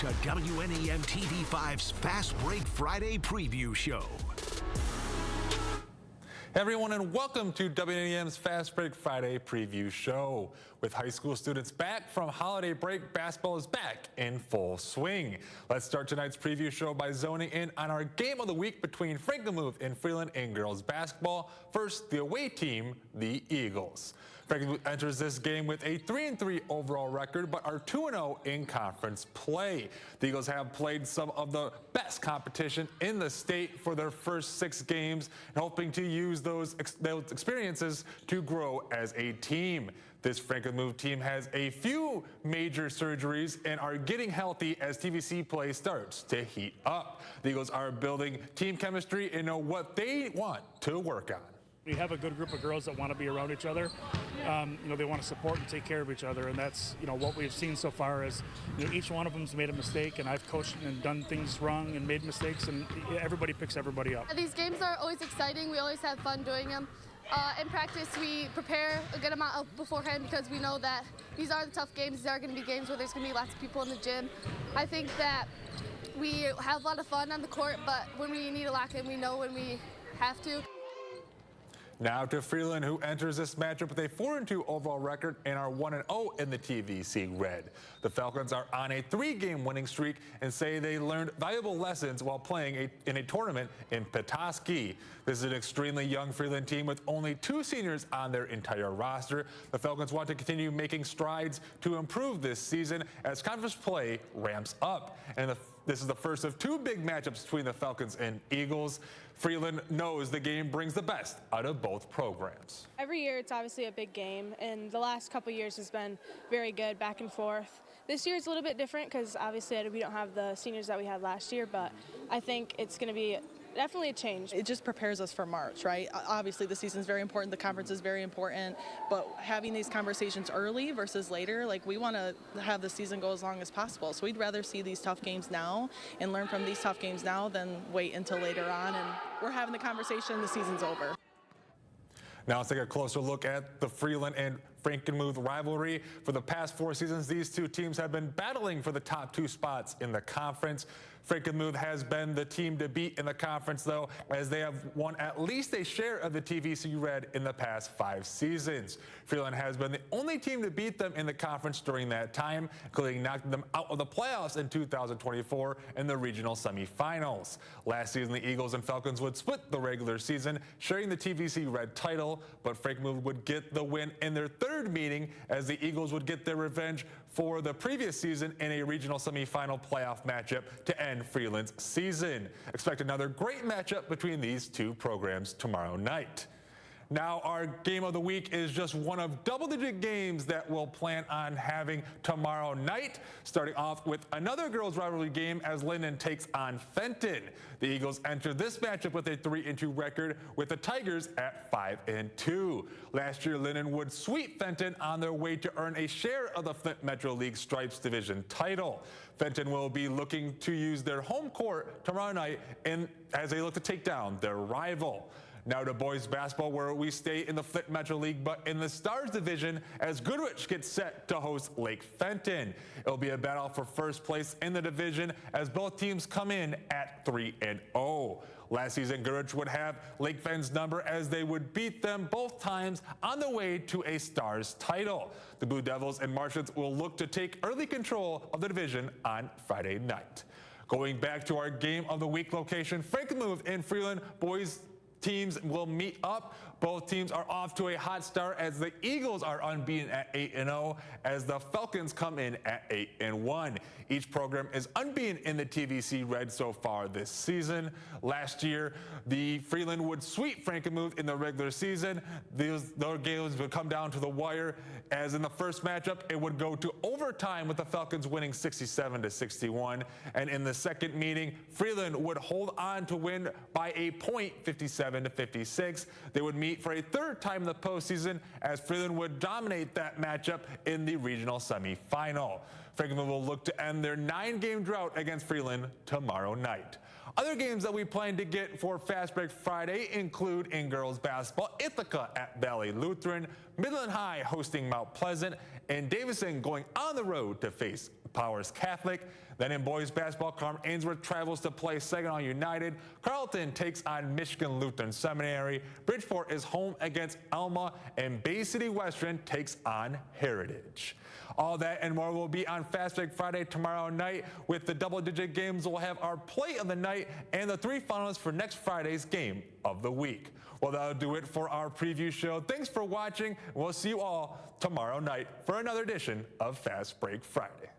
to WNEM TV5's Fast Break Friday Preview Show. Hey everyone, and welcome to WNEM's Fast Break Friday Preview Show. With high school students back from holiday break, basketball is back in full swing. Let's start tonight's preview show by zoning in on our game of the week between Frankenmuth and Freeland in girls basketball. First, the away team, the Eagles. Frankenmuth enters this game with a 3-3 overall record, but are 2-0 in conference play. The Eagles have played some of the best competition in the state for their first 6 games, and hoping to use those experiences to grow as a team. This Frankenmuth team has a few major surgeries and are getting healthy as TVC play starts to heat up. The Eagles are building team chemistry and know what they want to work on. We have a good group of girls that want to be around each other. They want to support and take care of each other, and that's what we've seen so far is each one of them's made a mistake, and I've coached and done things wrong and made mistakes, and everybody picks everybody up. These games are always exciting. We always have fun doing them. In practice, we prepare a good amount beforehand because we know that these are the tough games. These are going to be games where there's going to be lots of people in the gym. I think that we have a lot of fun on the court, but when we need to lock in, we know when we have to. Now to Freeland, who enters this matchup with a 4-2 overall record and are 1-0 in the TVC Red. The Falcons are on a 3-game winning streak and say they learned valuable lessons while playing in a tournament in Petoskey. This is an extremely young Freeland team with only 2 seniors on their entire roster. The Falcons want to continue making strides to improve this season as conference play ramps up. And this is the first of 2 big matchups between the Falcons and Eagles. Freeland knows the game brings the best out of both programs. Every year it's obviously a big game, and the last couple years has been very good, back and forth. This year is a little bit different because obviously we don't have the seniors that we had last year, but I think it's going to be definitely a change. It just prepares us for March, right? Obviously the season is very important, the conference is very important, but having these conversations early versus later, we want to have the season go as long as possible. So we'd rather see these tough games now and learn from these tough games now than wait until later on and we're having the conversation, the season's over. Now let's take a closer look at the Freeland and Frankenmuth rivalry. For the past 4 seasons, these 2 teams have been battling for the top 2 spots in the conference. Frankenmuth has been the team to beat in the conference, though, as they have won at least a share of the TVC Red in the past 5 seasons. Freeland has been the only team to beat them in the conference during that time, including knocking them out of the playoffs in 2024 in the regional semifinals. Last season, the Eagles and Falcons would split the regular season, sharing the TVC Red title, but Frankenmuth would get the win in their 3rd meeting as the Eagles would get their revenge for the previous season in a regional semifinal playoff matchup to end Freeland's season. Expect another great matchup between these 2 programs tomorrow night. Now our game of the week is just one of double-digit games that we'll plan on having tomorrow night. Starting off with another girls' rivalry game as Linden takes on Fenton. The Eagles enter this matchup with a 3-2 record, with the Tigers at 5-2. Last year, Linden would sweep Fenton on their way to earn a share of the Flint Metro League Stripes Division title. Fenton will be looking to use their home court tomorrow night as they look to take down their rival. Now to boys basketball, where we stay in the Flint Metro League, but in the Stars division, as Goodrich gets set to host Lake Fenton. It'll be a battle for first place in the division as both teams come in at 3-0. Last season, Goodrich would have Lake Fenton's number as they would beat them both times on the way to a Stars title. The Blue Devils and Martians will look to take early control of the division on Friday night. Going back to our game of the week location, Frankenmuth and Freeland boys teams will meet up. Both teams are off to a hot start as the Eagles are unbeaten at 8-0 as the Falcons come in at 8-1. Each program is unbeaten in the TVC Red so far this season. Last year, the Freeland would sweep Frankenmuth in the regular season. Those games would come down to the wire, as in the first matchup, it would go to overtime with the Falcons winning 67-61. And in the second meeting, Freeland would hold on to win by a point, 57-56. They would meet for a third time in the postseason as Freeland would dominate that matchup in the regional semifinal. Frankenmuth will look to end their 9-game drought against Freeland tomorrow night. Other games that we plan to get for Fast Break Friday include in girls basketball, Ithaca at Valley Lutheran, Midland High hosting Mount Pleasant, and Davison going on the road to face Powers Catholic. Then in boys basketball, Carmen Ainsworth travels to play Saginaw United. Carleton takes on Michigan Lutheran Seminary. Bridgeport is home against Alma, and Bay City Western takes on Heritage. All that and more will be on Fast Break Friday tomorrow night. With the double-digit games, we'll have our play of the night and the 3 finalists for next Friday's game of the week. Well, that'll do it for our preview show. Thanks for watching. We'll see you all tomorrow night for another edition of Fast Break Friday.